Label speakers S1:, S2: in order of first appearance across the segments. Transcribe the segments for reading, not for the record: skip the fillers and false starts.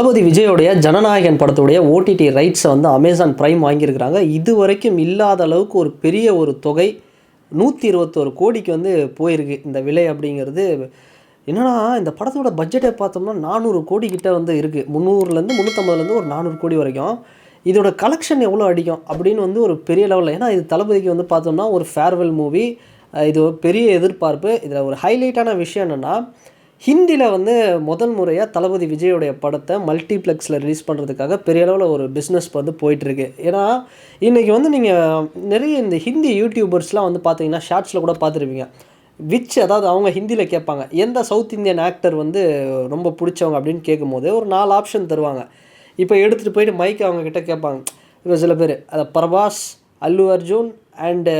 S1: தளபதி விஜயோடைய ஜனநாயகன் படத்துடைய ஓடிடி ரைட்ஸை வந்து Amazon prime வாங்கியிருக்கிறாங்க. இது வரைக்கும் இல்லாத அளவுக்கு ஒரு பெரிய ஒரு தொகை 121 கோடிக்கு வந்து போயிருக்கு இந்த விலை அப்படிங்கிறது. என்னன்னா இந்த படத்தோட பட்ஜெட்டை பார்த்தோம்னா 400 கோடி கிட்ட வந்து இருக்குது. 300லேருந்து 350லேருந்து ஒரு 400 கோடி வரைக்கும். இதோட கலெக்ஷன் எவ்வளோ அடிக்கும் அப்படின்னு வந்து ஒரு பெரிய லெவலில், ஏன்னா இது தளபதிக்கு வந்து பார்த்தோம்னா ஒரு ஃபேர்வெல் மூவி. இது ஒரு பெரிய எதிர்பார்ப்பு. இதில் ஒரு ஹைலைட்டான விஷயம் என்னென்னா, ஹிந்தியில் வந்து முதல் முறையாக தளபதி விஜயோடைய படத்தை மல்டிப்ளெக்ஸில் ரிலீஸ் பண்ணுறதுக்காக பெரிய அளவில் ஒரு பிஸ்னஸ் வந்து போயிட்டுருக்கு. ஏன்னா இன்றைக்கி வந்து நீங்கள் நிறைய இந்த ஹிந்தி யூடியூபர்ஸ்லாம் வந்து பார்த்தீங்கன்னா ஷார்ட்ஸில் கூட பார்த்துருப்பீங்க. அதாவது அவங்க ஹிந்தியில் கேட்பாங்க, எந்த சவுத் இந்தியன் ஆக்டர் வந்து ரொம்ப பிடிச்சவங்க அப்படின்னு கேட்கும்போது ஒரு 4 ஆப்ஷன் தருவாங்க. இப்போ எடுத்துகிட்டு போயிட்டு மைக் அவங்கக்கிட்ட கேட்பாங்க. இப்போ சில பேர் அதை பிரபாஸ், அல்லு அர்ஜுன் அண்டு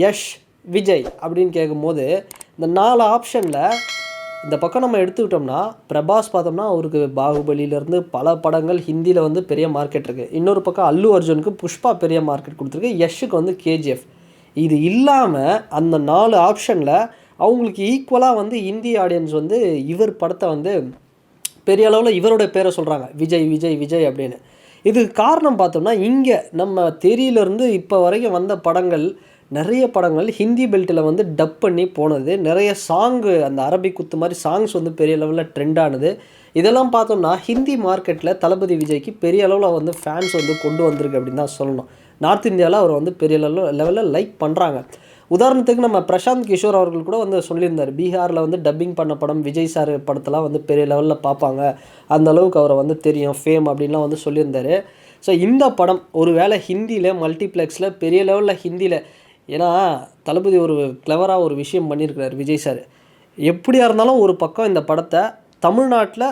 S1: யஷ், விஜய் அப்படின்னு கேட்கும்போது இந்த 4 ஆப்ஷனில் இந்த பக்கம் நம்ம எடுத்துக்கிட்டோம்னா பிரபாஸ் பார்த்தோம்னா அவருக்கு பாகுபலியிலேருந்து பல படங்கள் ஹிந்தியில் வந்து பெரிய மார்க்கெட் இருக்குது. இன்னொரு பக்கம் அல்லு அர்ஜுனுக்கு புஷ்பா பெரிய மார்க்கெட் கொடுத்துருக்கு, யஷுக்கு வந்து கேஜிஎஃப். இது இல்லாமல் அந்த 4 ஆப்ஷனில் அவங்களுக்கு ஈக்குவலாக வந்து இந்திய ஆடியன்ஸ் வந்து இவர் படத்தை வந்து பெரிய அளவில் இவரோட பேரை சொல்கிறாங்க, விஜய் விஜய் விஜய் அப்படின்னு. இதுக்கு காரணம் பார்த்தோம்னா இங்கே நம்ம தெரியலேருந்து இப்போ வரைக்கும் வந்த படங்கள், நிறைய படங்கள் ஹிந்தி பெல்ட்டில் வந்து டப் பண்ணி போனது. நிறைய சாங்கு, அந்த அரபிக் குத்து மாதிரி சாங்ஸ் வந்து பெரிய லெவலில் ட்ரெண்ட் ஆனது. இதெல்லாம் பார்த்தோம்னா ஹிந்தி மார்க்கெட்டில் தளபதி விஜய்க்கு பெரிய அளவில் வந்து ஃபேன்ஸ் வந்து கொண்டு வந்திருக்கு அப்படின்னு தான் சொல்லணும். நார்த் இந்தியாவில் அவர் வந்து பெரிய லெவலில் லைக் பண்ணுறாங்க. உதாரணத்துக்கு நம்ம பிரசாந்த் கிஷோர் அவர்கள் கூட வந்து சொல்லியிருந்தார், பீகாரில் வந்து டப்பிங் பண்ண படம் விஜய் சார் படத்தெல்லாம் வந்து பெரிய லெவலில் பார்ப்பாங்க, அந்த அளவுக்கு அவரை வந்து தெரியும், ஃபேம் அப்படின்லாம் வந்து சொல்லியிருந்தார். ஸோ இந்த படம் ஒரு வேளை ஹிந்தியில் மல்டிப்ளெக்ஸில் பெரிய லெவலில் ஹிந்தியில், ஏன்னா தளபதி ஒரு கிளவராக ஒரு விஷயம் பண்ணியிருக்கிறார் விஜய் சார். எப்படியா இருந்தாலும் ஒரு பக்கம் இந்த படத்தை தமிழ்நாட்டில்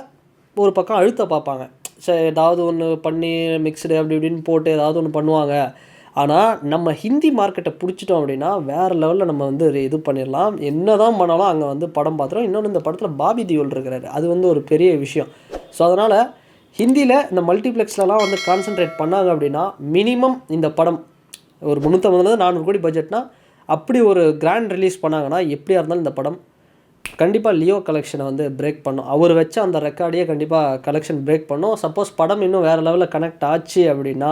S1: ஒரு பக்கம் அழுத்த பார்ப்பாங்க. சரி, ஏதாவது ஒன்று பண்ணி மிக்ஸ்டு அப்படி இப்படின்னு போட்டு ஏதாவது ஒன்று பண்ணுவாங்க. ஆனால் நம்ம ஹிந்தி மார்க்கெட்டை பிடிச்சிட்டோம் அப்படின்னா வேறு லெவலில் நம்ம வந்து இது பண்ணிடலாம். என்ன தான் பண்ணாலும் அங்கே வந்து படம் பார்த்துரும். இன்னொன்று இந்த படத்தில் பாபி தியோல் இருக்கிறாரு, அது வந்து ஒரு பெரிய விஷயம். ஸோ அதனால் ஹிந்தியில் இந்த மல்டிப்ளெக்ஸ்லலாம் வந்து கான்சன்ட்ரேட் பண்ணாங்க அப்படின்னா மினிமம் இந்த படம் ஒரு 350லேருந்து 400 கோடி பட்ஜெட்னா அப்படி ஒரு கிராண்ட் ரிலீஸ் பண்ணாங்கன்னா எப்படியா இருந்தாலும் இந்த படம் கண்டிப்பாக லியோ கலெக்ஷனை வந்து பிரேக் பண்ணும். அவர் வச்ச அந்த ரெக்கார்டையே கண்டிப்பாக கலெக்ஷன் பிரேக் பண்ணும். சப்போஸ் படம் இன்னும் வேறு லெவலில் கனெக்ட் ஆச்சு அப்படின்னா,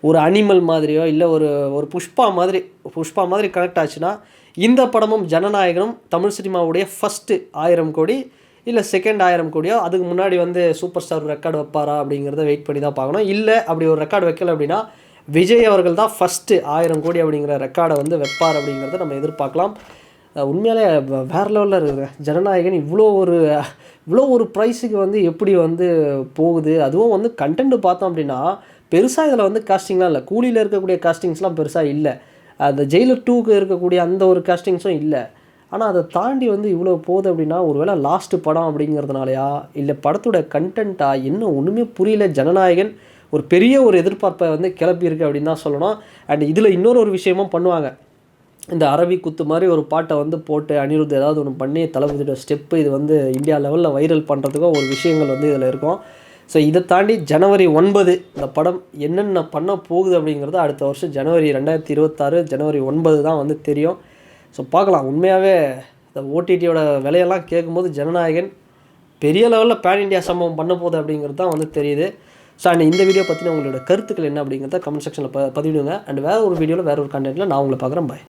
S1: ஒரு அனிமல் மாதிரியோ இல்லை ஒரு புஷ்பா மாதிரி கனெக்ட் ஆச்சுன்னா, இந்த படமும் ஜனநாயகனும் தமிழ் சினிமாவுடைய ஃபஸ்ட்டு 1000 கோடி இல்லை செகண்ட் 1000 கோடியோ, அதுக்கு முன்னாடி வந்து சூப்பர் ஸ்டார் ரெக்கார்டு வைப்பாரா அப்படிங்கிறத வெயிட் பண்ணி தான் பார்க்கணும். இல்லை அப்படி ஒரு ரெக்கார்டு வைக்கல அப்படின்னா விஜய் அவர்கள் தான் ஃபஸ்ட்டு 1000 கோடி அப்படிங்கிற ரெக்கார்டை வந்து வைப்பார் அப்படிங்கிறத நம்ம எதிர்பார்க்கலாம். உண்மையாலே வேறு லெவலில் இருக்குது ஜனநாயகன். இவ்வளோ ஒரு ப்ரைஸுக்கு வந்து எப்படி வந்து போகுது. அதுவும் வந்து கண்டென்ட் பார்த்தோம் அப்படின்னா பெருசாக இதில் வந்து காஸ்டிங்லாம் இல்லை. கூலியில் இருக்கக்கூடிய காஸ்டிங்ஸ்லாம் பெருசாக இல்லை. அந்த ஜெயிலர் 2க்கு இருக்கக்கூடிய அந்த ஒரு காஸ்டிங்ஸும் இல்லை. ஆனால் அதை தாண்டி வந்து இவ்வளோ போகுது அப்படின்னா ஒருவேளை லாஸ்ட்டு படம் அப்படிங்கிறதுனாலையா இல்லை படத்தோட கண்டென்ட்டா இன்னும் ஒன்றுமே புரியல. ஜனநாயகன் ஒரு பெரிய ஒரு எதிர்பார்ப்பை வந்து கிளப்பியிருக்கு அப்படின்னு தான் சொல்லணும். அண்ட் இதில் இன்னொரு விஷயமும் பண்ணுவாங்க. இந்த அரபி குத்து மாதிரி ஒரு பாட்டை வந்து போட்டு அனிருத் ஏதாவது ஒன்று பண்ணி தளபதியோட ஸ்டெப்பு இது வந்து இந்தியா லெவலில் வைரல் பண்ணுறதுக்கும் ஒரு விஷயங்கள் வந்து இதில் இருக்கும். ஸோ இதை தாண்டி ஜனவரி 9 இந்த படம் என்னென்ன பண்ண போகுது அப்படிங்கிறது அடுத்த வருஷம் ஜனவரி 2026 ஜனவரி 9 தான் வந்து தெரியும். ஸோ பார்க்கலாம். உண்மையாகவே இந்த ஓடிடியோட விலையெல்லாம் கேட்கும்போது ஜனநாயகன் பெரிய லெவலில் பேன் இண்டியா சம்பவம் பண்ண போகுது அப்படிங்கிறது தான் வந்து தெரியுது. ஸோ அண்ட் இந்த வீடியோ பற்றின உங்களோட கருத்துக்கள் என்ன அப்படிங்கிறத கமெண்ட் செக்ஷனில் பதிவிடுங்க. அண்ட் வேறு ஒரு வீடியோவில் வேறு ஒரு கண்டென்ட்டில் நான் உங்களை பார்க்குறேன். பாய்.